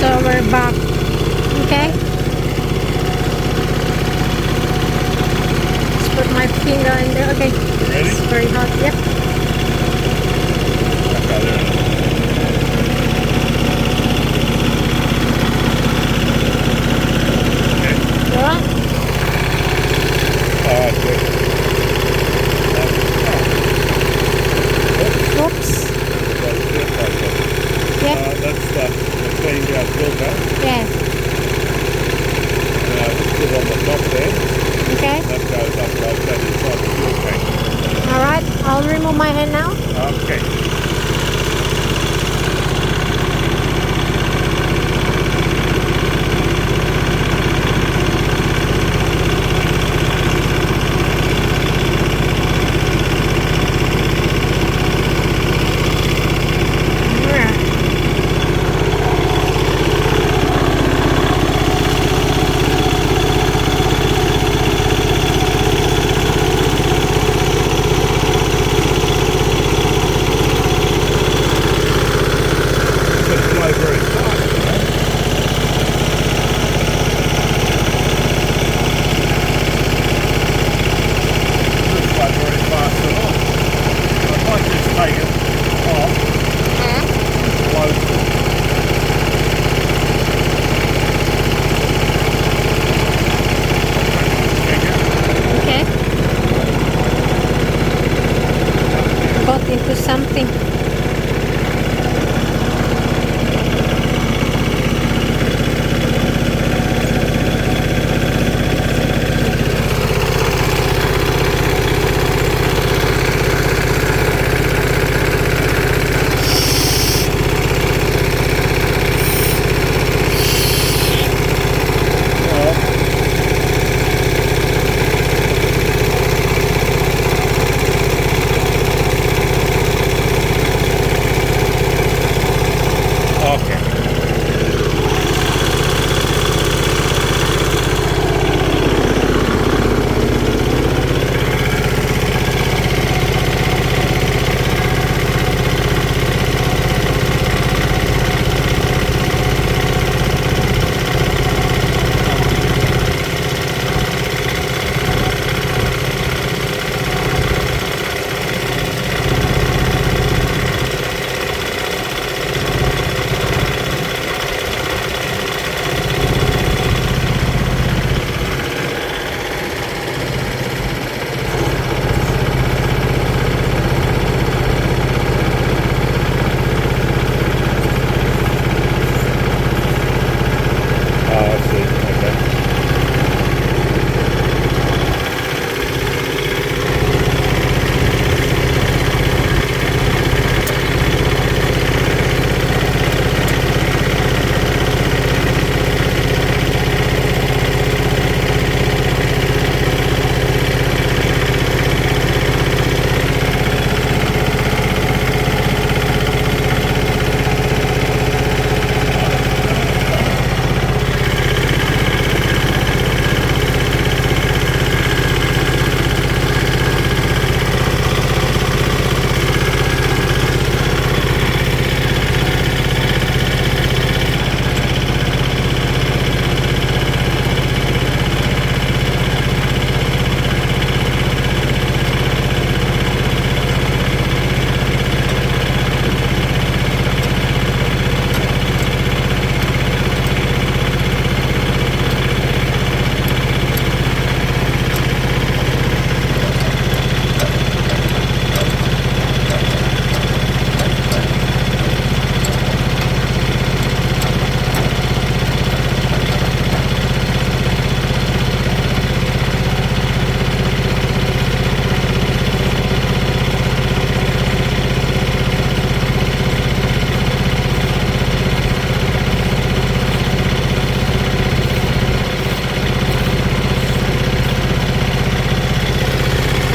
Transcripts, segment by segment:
So we're back. Okay. Let's put my finger in there. Okay. You ready? It's very hot. Yep. Okay, there it is. Okay. Alright. Alright, good. Oops. That's it, like that. Yep. That's the cleaned out filter. Yes. Just put it on the top there. Okay. That goes up like that inside the fuel tank. Alright. I'll remove my hand now. Okay. Alright. It's fly very fast, you know? Doesn't fly very fast at all. I might just take it off, close it. Okay. Got into something. Okay. I see. Okay.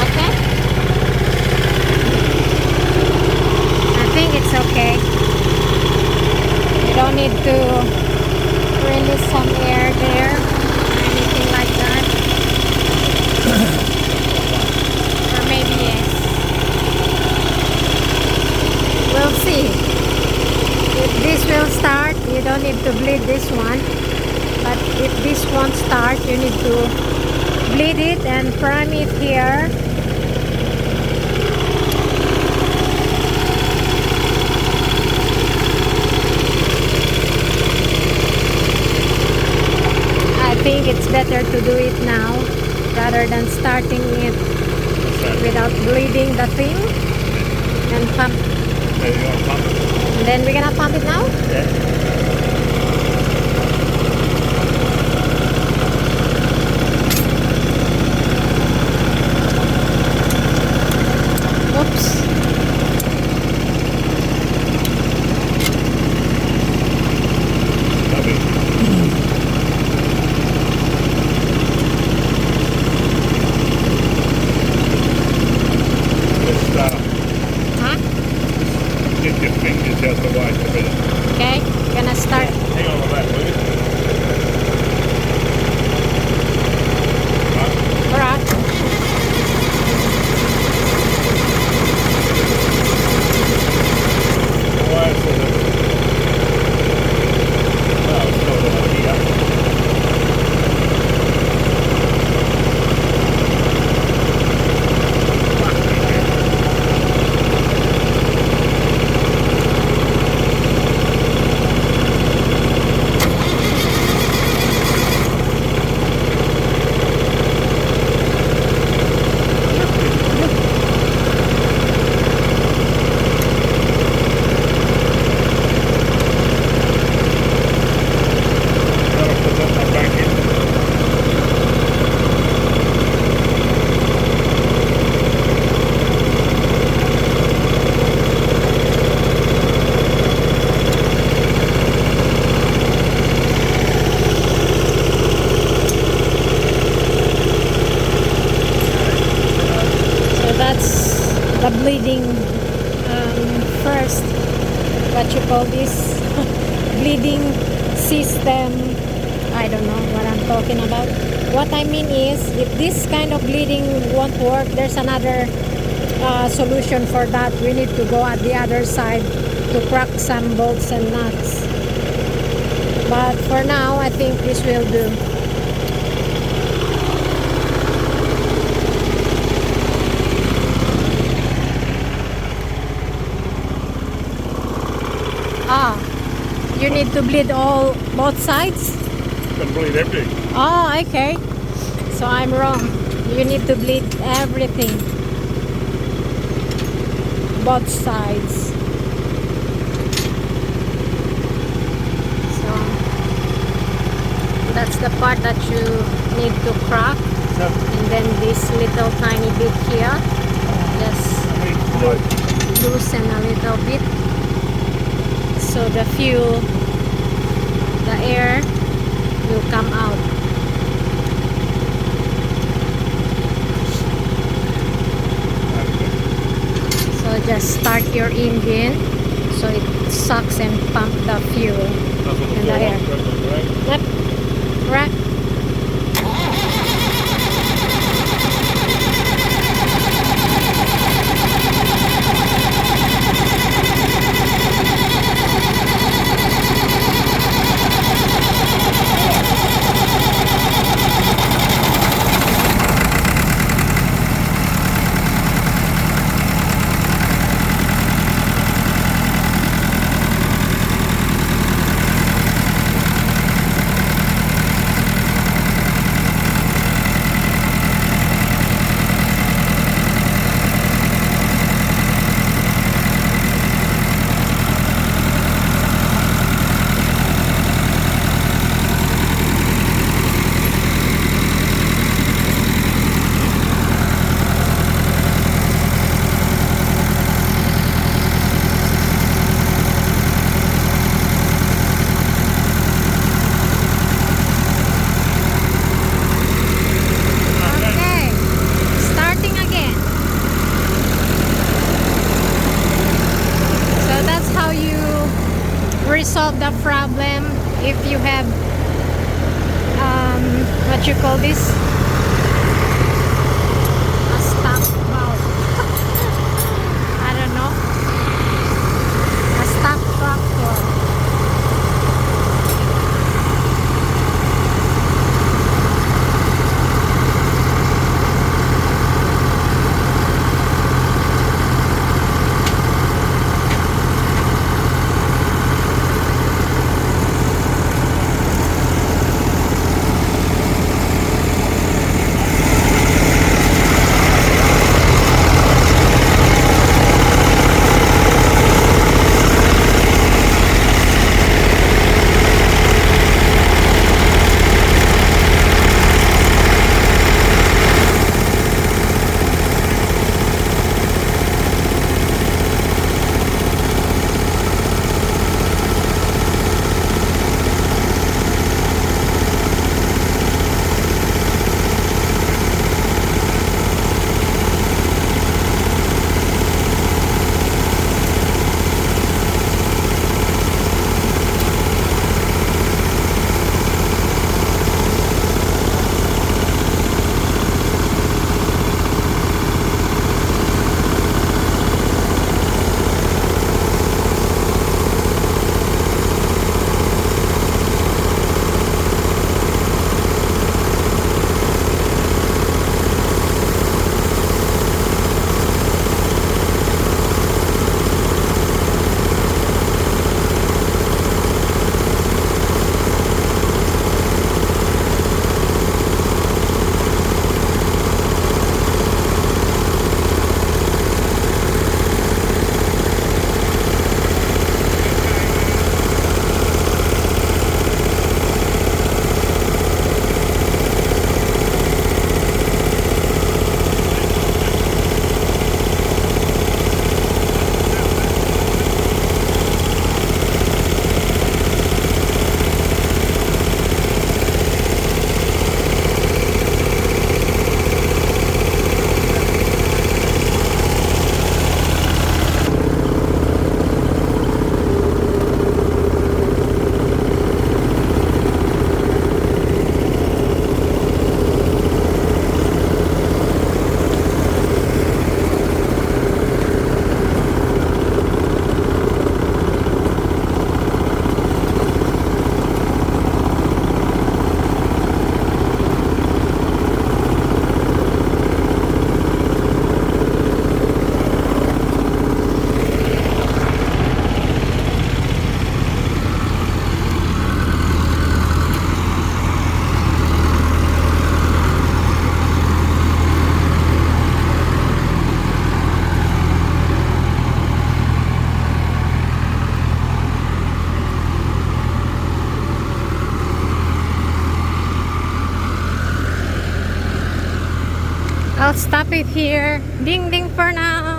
Okay. I think it's okay. You don't need to release some air there or anything like that. Or maybe yes. We'll see. If this will start, you don't need need to bleed this one. But if this won't start, you need to bleed it and prime it here. I think it's better to do it now rather than starting it without bleeding the thing and pump. Yeah, you want to pump it? And then we're gonna pump it now. Yeah. Oops. Just Huh? get your fingers out the way a bit. Okay, gonna start. Hang on with that, will you? Right. Right. Why is it? Oh, it's not over here. Gotta put that one back in. So that's the bleeding first, what you call this, bleeding system. I don't know what I'm talking about. What I mean is, if this kind of bleeding won't work, there's another solution for that. We need to go at the other side to crack some bolts and nuts. But for now, I think this will do. Ah, you need to bleed both sides? Gotta bleed everything. Oh, okay. So I'm wrong. You need to bleed everything. Both sides. So that's the part that you need to crack. And then this little tiny bit here. Just loosen a little bit. So the fuel, the air will come out. So just start your engine so it sucks and pump the fuel and the air. Yep. Right. resolve the problem if you have what you call this, a stop valve. I don't know, a stop tractor. I'll stop it here. Ding ding for now.